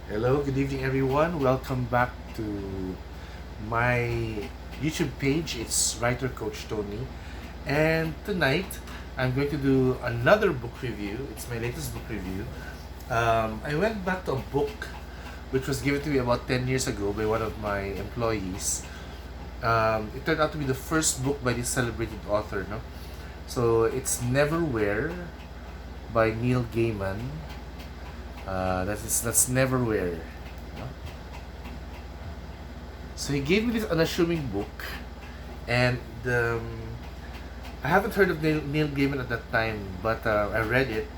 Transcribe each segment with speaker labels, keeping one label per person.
Speaker 1: Hello, good evening, everyone. Welcome back to my YouTube page. It's Writer Coach Tony, and tonight I'm going to do another book review. It's my latest book review. I went back to a book which was given to me about 10 years ago by one of my employees. It turned out to be the first book by this celebrated author. No, so it's Neverwhere by Neil Gaiman. That's Neverwhere. No? So he gave me this unassuming book, and I haven't heard of Neil Gaiman at that time, but I read it,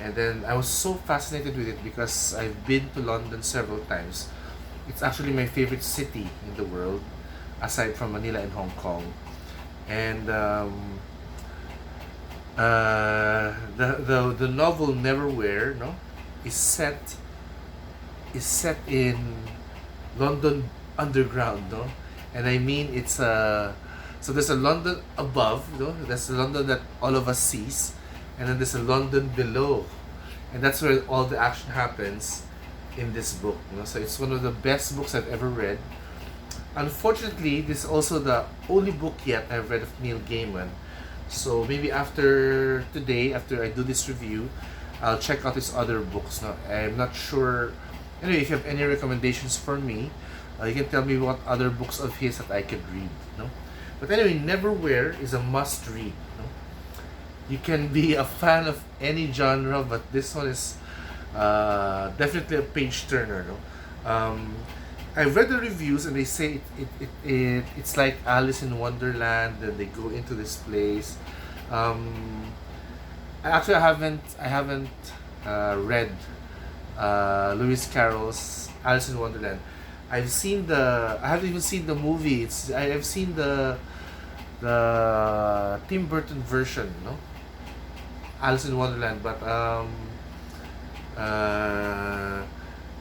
Speaker 1: and then I was so fascinated with it because I've been to London several times. It's actually my favorite city in the world, aside from Manila and Hong Kong. And the novel Neverwhere, no, is set in London underground, no? And I mean it's so there's a London above, no? There's a London that all of us sees, and then there's a London below, and that's where all the action happens in this book. You know? So it's one of the best books I've ever read. Unfortunately, this is also the only book yet I've read of Neil Gaiman. So maybe after today, after I do this review, I'll check out his other books. No, I'm not sure. Anyway, if you have any recommendations for me, you can tell me what other books of his that I could read. No, but anyway, Neverwhere is a must-read. No, you can be a fan of any genre, but this one is definitely a page turner. No, I've read the reviews and they say it's like Alice in Wonderland, and they go into this place. Um, Actually, I haven't read Lewis Carroll's Alice in Wonderland. I haven't even seen the movie. I have seen the Tim Burton version, no, Alice in Wonderland. But uh,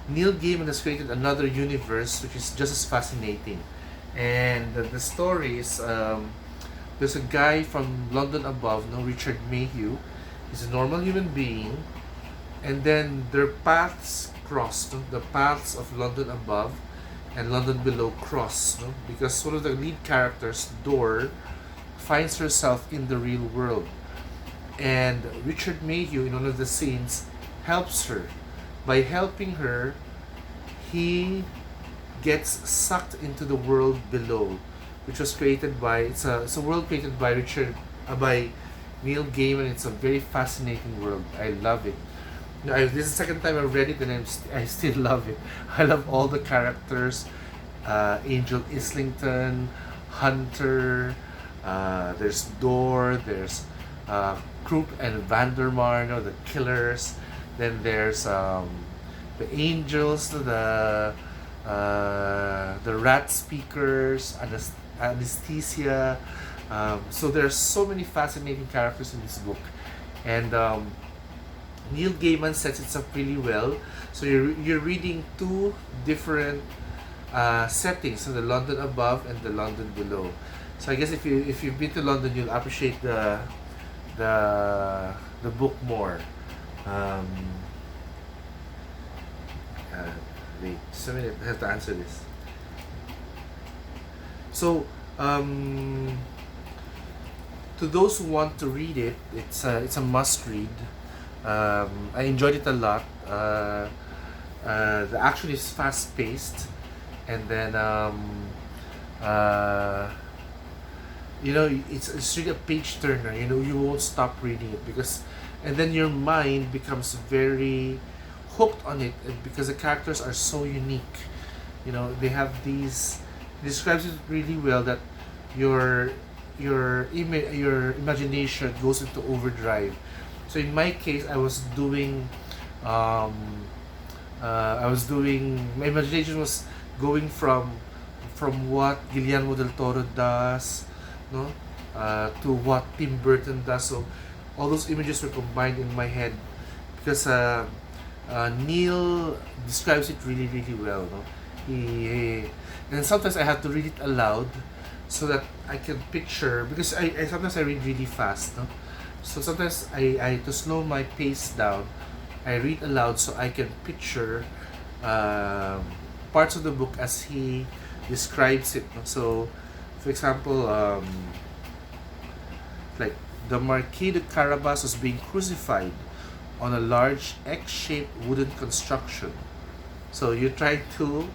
Speaker 1: Neil Gaiman has created another universe which is just as fascinating, and the story is there's a guy from London above, no, Richard Mayhew. He's a normal human being, and then their paths cross. No? The paths of London above and London below cross. No? Because one of the lead characters, Dor, finds herself in the real world, and Richard Mayhew, in one of the scenes, helps her. By helping her, he gets sucked into the world below, which was created by it's a world created by by Neil Gaiman. It's a very fascinating world. I love it. You know, this is the second time I've read it, and I still love it. I love all the characters. Angel Islington, Hunter. There's Dor. There's Krupp and Vandermar, you know, the killers. Then there's the angels, the rat speakers, anesthesia. So there's so many fascinating characters in this book, and Neil Gaiman sets it up really well. So you're reading two different settings, so the London above and the London below. So I guess if you've been to London, you'll appreciate the book more. Um, uh, Wait, just a minute. I have to answer this. So, to those who want to read it, it's a must read. I enjoyed it a lot. The action is fast paced, and then uh, it's really a page turner. You know, you won't stop reading it and then your mind becomes very hooked on it, because the characters are so unique. You know, they have these. It describes it really well that your your imagination goes into overdrive. So in my case, um, my imagination was going from what Guillermo del Toro does, no, to what Tim Burton does. So all those images were combined in my head, because Neil describes it really, really well. No? And sometimes I have to read it aloud so that I can picture, because I sometimes I read really fast. No? So sometimes I to slow my pace down, I read aloud so I can picture um, parts of the book as he describes it. No? So, for example, like the Marquis de Carabas was being crucified on a large X-shaped wooden construction. So you try to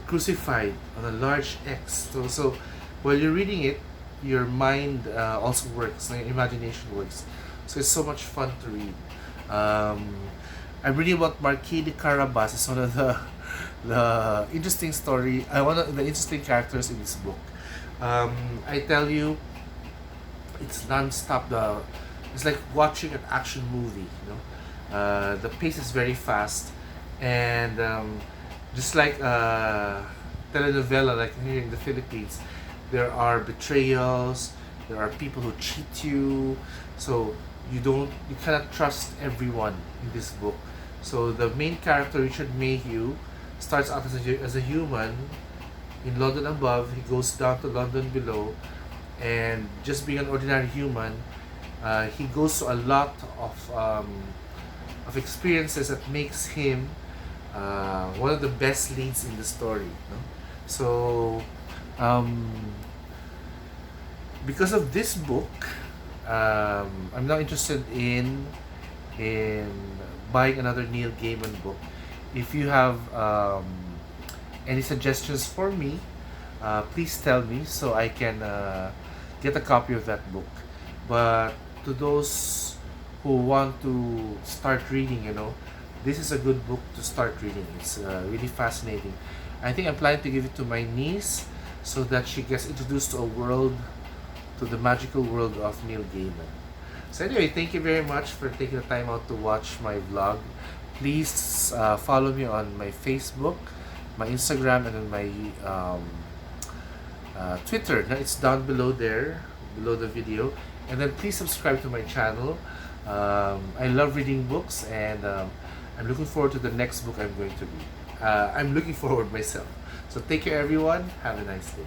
Speaker 1: crucified on a large X. So while you're reading it, your mind also works, your imagination works. So it's so much fun to read. Um, I'm reading about Marquis de Carabas. It's one of the interesting story. One of the interesting characters in this book. I tell you, it's non-stop. It's like watching an action movie. The pace is very fast, and just like telenovela, like here in the Philippines, there are betrayals. There are people who cheat you, so you cannot trust everyone in this book. So the main character, Richard Mayhew, starts out as a human in London above. He goes down to London below, and just being an ordinary human, he goes to a lot of experiences that makes him one of the best leads in the story. No? So, um, because of this book, I'm now interested in buying another Neil Gaiman book. If you have any suggestions for me, please tell me so I can get a copy of that book. But to those who want to start reading, this is a good book to start reading. It's really fascinating. I think I'm planning to give it to my niece so that she gets introduced to to the magical world of Neil Gaiman. So anyway, thank you very much for taking the time out to watch my vlog. Please follow me on my Facebook, my Instagram, and on my Twitter. Now it's down below there, below the video. And then please subscribe to my channel. I love reading books, and I'm looking forward to the next book I'm going to read. I'm looking forward myself. So take care, everyone. Have a nice day.